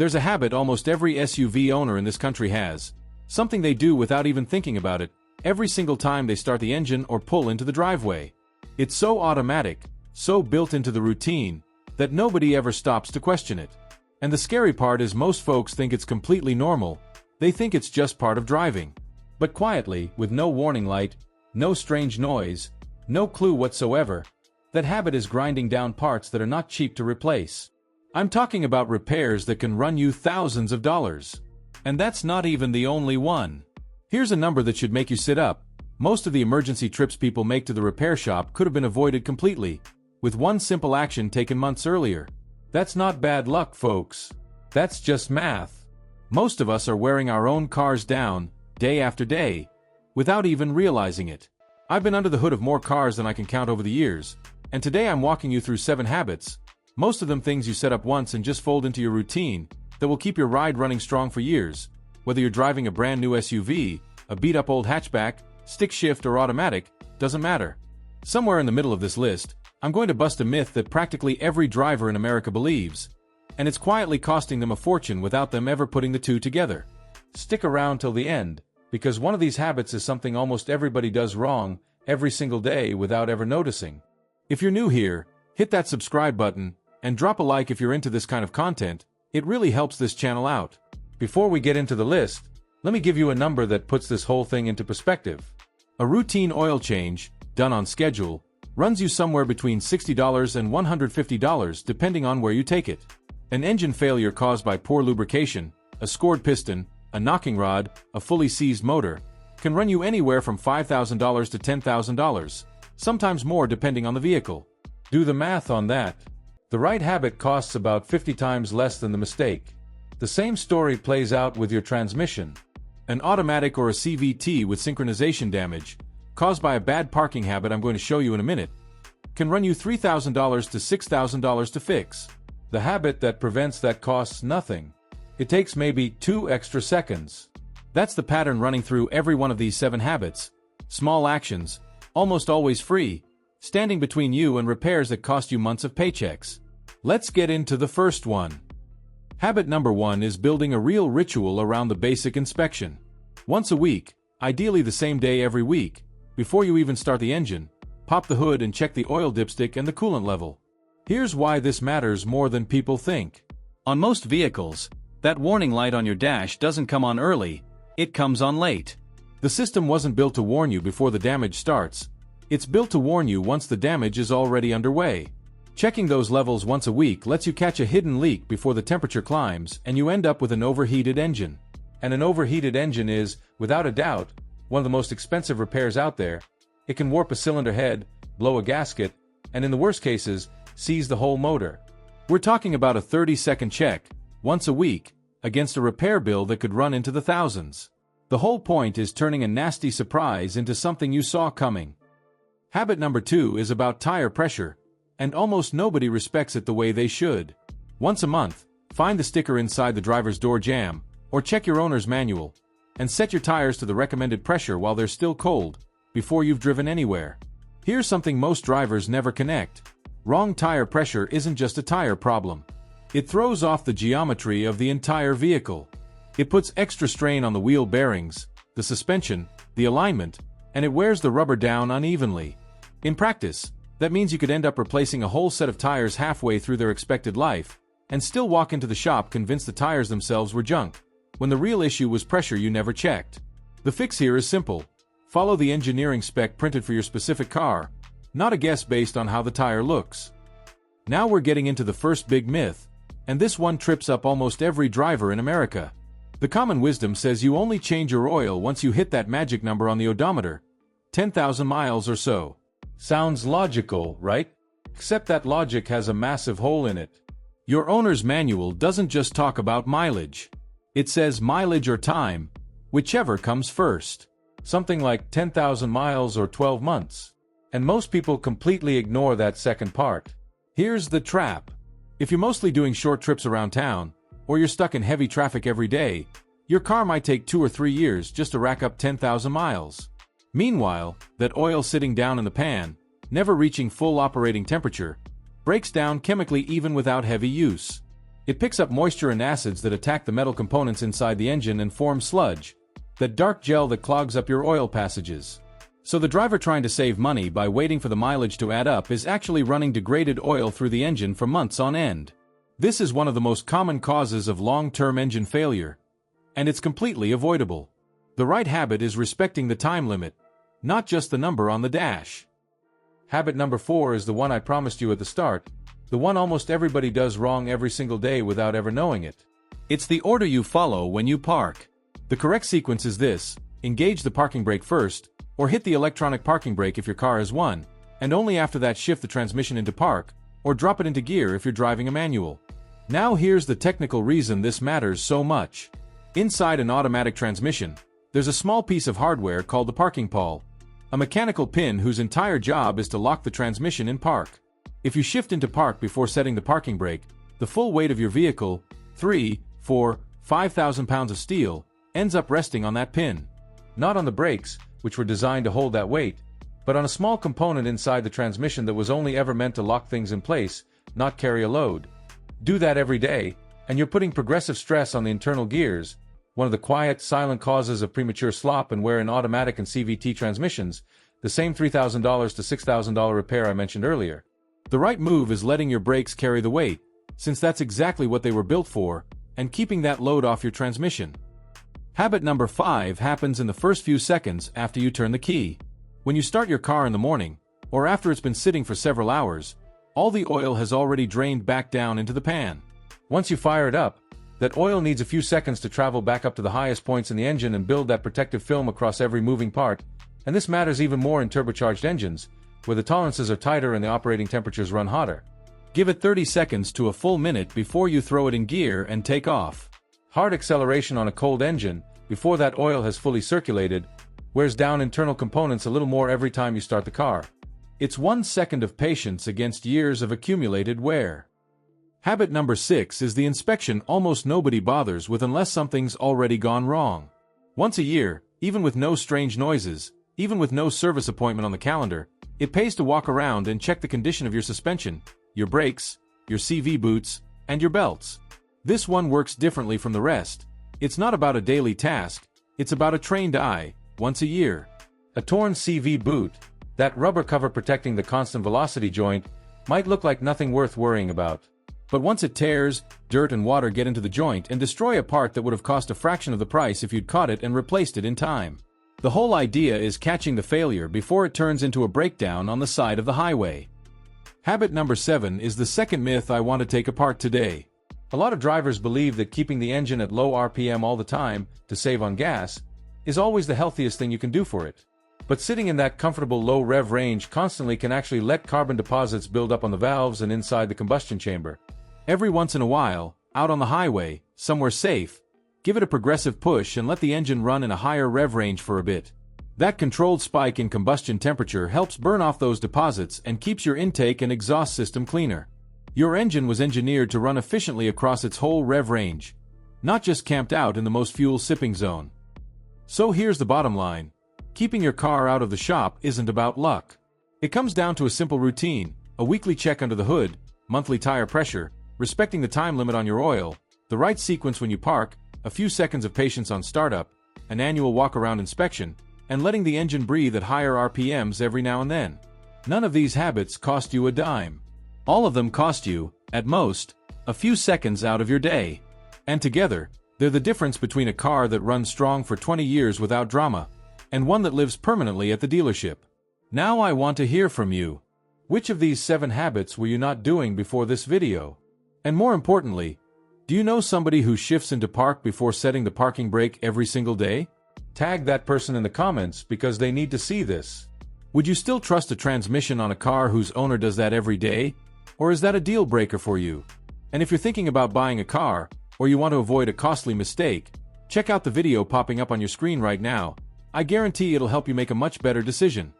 There's a habit almost every SUV owner in this country has. Something they do without even thinking about it, every single time they start the engine or pull into the driveway. It's so automatic, so built into the routine, that nobody ever stops to question it. And the scary part is most folks think it's completely normal. They think it's just part of driving. But quietly, with no warning light, no strange noise, no clue whatsoever, that habit is grinding down parts that are not cheap to replace. I'm talking about repairs that can run you thousands of dollars. And that's not even the only one. Here's a number that should make you sit up. Most of the emergency trips people make to the repair shop could have been avoided completely, with one simple action taken months earlier. That's not bad luck, folks. That's just math. Most of us are wearing our own cars down, day after day, without even realizing it. I've been under the hood of more cars than I can count over the years, and today I'm walking you through 7 habits, most of them things you set up once and just fold into your routine, that will keep your ride running strong for years. Whether you're driving a brand new SUV, a beat-up old hatchback, stick shift or automatic, doesn't matter. Somewhere in the middle of this list, I'm going to bust a myth that practically every driver in America believes, and it's quietly costing them a fortune without them ever putting the two together. Stick around till the end, because one of these habits is something almost everybody does wrong every single day without ever noticing. If you're new here, hit that subscribe button and drop a like if you're into this kind of content. It really helps this channel out. Before we get into the list, let me give you a number that puts this whole thing into perspective. A routine oil change, done on schedule, runs you somewhere between $60 and $150 depending on where you take it. An engine failure caused by poor lubrication, a scored piston, a knocking rod, a fully seized motor, can run you anywhere from $5,000 to $10,000, sometimes more depending on the vehicle. Do the math on that. The right habit costs about 50 times less than the mistake. The same story plays out with your transmission. An automatic or a CVT with synchronization damage, caused by a bad parking habit I'm going to show you in a minute, can run you $3,000 to $6,000 to fix. The habit that prevents that costs nothing. It takes maybe 2 extra seconds. That's the pattern running through every one of these 7 habits. Small actions, almost always free, standing between you and repairs that cost you months of paychecks. Let's get into the first one. Habit number 1 is building a real ritual around the basic inspection. Once a week, ideally the same day every week, before you even start the engine, pop the hood and check the oil dipstick and the coolant level. Here's why this matters more than people think. On most vehicles, that warning light on your dash doesn't come on early, it comes on late. The system wasn't built to warn you before the damage starts. It's built to warn you once the damage is already underway. Checking those levels once a week lets you catch a hidden leak before the temperature climbs and you end up with an overheated engine. And an overheated engine is, without a doubt, one of the most expensive repairs out there. It can warp a cylinder head, blow a gasket, and in the worst cases, seize the whole motor. We're talking about a 30-second check, once a week, against a repair bill that could run into the thousands. The whole point is turning a nasty surprise into something you saw coming. Habit number 2 is about tire pressure, and almost nobody respects it the way they should. Once a month, find the sticker inside the driver's door jamb, or check your owner's manual, and set your tires to the recommended pressure while they're still cold, before you've driven anywhere. Here's something most drivers never connect. Wrong tire pressure isn't just a tire problem. It throws off the geometry of the entire vehicle. It puts extra strain on the wheel bearings, the suspension, the alignment, and it wears the rubber down unevenly. In practice, that means you could end up replacing a whole set of tires halfway through their expected life, and still walk into the shop convinced the tires themselves were junk, when the real issue was pressure you never checked. The fix here is simple. Follow the engineering spec printed for your specific car, not a guess based on how the tire looks. Now we're getting into the first big myth, and this one trips up almost every driver in America. The common wisdom says you only change your oil once you hit that magic number on the odometer, 10,000 miles or so. Sounds logical, right? Except that logic has a massive hole in it. Your owner's manual doesn't just talk about mileage. It says mileage or time, whichever comes first. Something like 10,000 miles or 12 months. And most people completely ignore that second part. Here's the trap. If you're mostly doing short trips around town, or you're stuck in heavy traffic every day, your car might take 2 or 3 years just to rack up 10,000 miles. Meanwhile, that oil sitting down in the pan, never reaching full operating temperature, breaks down chemically even without heavy use. It picks up moisture and acids that attack the metal components inside the engine and form sludge, that dark gel that clogs up your oil passages. So the driver trying to save money by waiting for the mileage to add up is actually running degraded oil through the engine for months on end. This is one of the most common causes of long-term engine failure, and it's completely avoidable. The right habit is respecting the time limit, not just the number on the dash. Habit number 4 is the one I promised you at the start, the one almost everybody does wrong every single day without ever knowing it. It's the order you follow when you park. The correct sequence is this: engage the parking brake first, or hit the electronic parking brake if your car has one, and only after that shift the transmission into park, or drop it into gear if you're driving a manual. Now here's the technical reason this matters so much. Inside an automatic transmission, there's a small piece of hardware called the parking pawl, a mechanical pin whose entire job is to lock the transmission in park. If you shift into park before setting the parking brake, the full weight of your vehicle, 3, 4, 5,000 pounds of steel, ends up resting on that pin. Not on the brakes, which were designed to hold that weight, but on a small component inside the transmission that was only ever meant to lock things in place, not carry a load. Do that every day, and you're putting progressive stress on the internal gears, one of the quiet, silent causes of premature slop and wear in automatic and CVT transmissions, the same $3,000 to $6,000 repair I mentioned earlier. The right move is letting your brakes carry the weight, since that's exactly what they were built for, and keeping that load off your transmission. Habit number 5 happens in the first few seconds after you turn the key. When you start your car in the morning, or after it's been sitting for several hours, all the oil has already drained back down into the pan. Once you fire it up, that oil needs a few seconds to travel back up to the highest points in the engine and build that protective film across every moving part, and this matters even more in turbocharged engines, where the tolerances are tighter and the operating temperatures run hotter. Give it 30 seconds to a full minute before you throw it in gear and take off. Hard acceleration on a cold engine, before that oil has fully circulated, wears down internal components a little more every time you start the car. It's 1 second of patience against years of accumulated wear. Habit number 6 is the inspection almost nobody bothers with unless something's already gone wrong. Once a year, even with no strange noises, even with no service appointment on the calendar, it pays to walk around and check the condition of your suspension, your brakes, your CV boots, and your belts. This one works differently from the rest. It's not about a daily task, it's about a trained eye, once a year. A torn CV boot, that rubber cover protecting the constant velocity joint, might look like nothing worth worrying about. But once it tears, dirt and water get into the joint and destroy a part that would have cost a fraction of the price if you'd caught it and replaced it in time. The whole idea is catching the failure before it turns into a breakdown on the side of the highway. Habit number 7 is the second myth I want to take apart today. A lot of drivers believe that keeping the engine at low RPM all the time, to save on gas, is always the healthiest thing you can do for it. But sitting in that comfortable low rev range constantly can actually let carbon deposits build up on the valves and inside the combustion chamber. Every once in a while, out on the highway, somewhere safe, give it a progressive push and let the engine run in a higher rev range for a bit. That controlled spike in combustion temperature helps burn off those deposits and keeps your intake and exhaust system cleaner. Your engine was engineered to run efficiently across its whole rev range, not just camped out in the most fuel-sipping zone. So here's the bottom line. Keeping your car out of the shop isn't about luck. It comes down to a simple routine, a weekly check under the hood, monthly tire pressure, respecting the time limit on your oil, the right sequence when you park, a few seconds of patience on startup, an annual walk-around inspection, and letting the engine breathe at higher RPMs every now and then. None of these habits cost you a dime. All of them cost you, at most, a few seconds out of your day. And together, they're the difference between a car that runs strong for 20 years without drama, and one that lives permanently at the dealership. Now I want to hear from you. Which of these 7 habits were you not doing before this video? And more importantly, do you know somebody who shifts into park before setting the parking brake every single day? Tag that person in the comments because they need to see this. Would you still trust a transmission on a car whose owner does that every day? Or is that a deal breaker for you? And if you're thinking about buying a car, or you want to avoid a costly mistake, check out the video popping up on your screen right now. I guarantee it'll help you make a much better decision.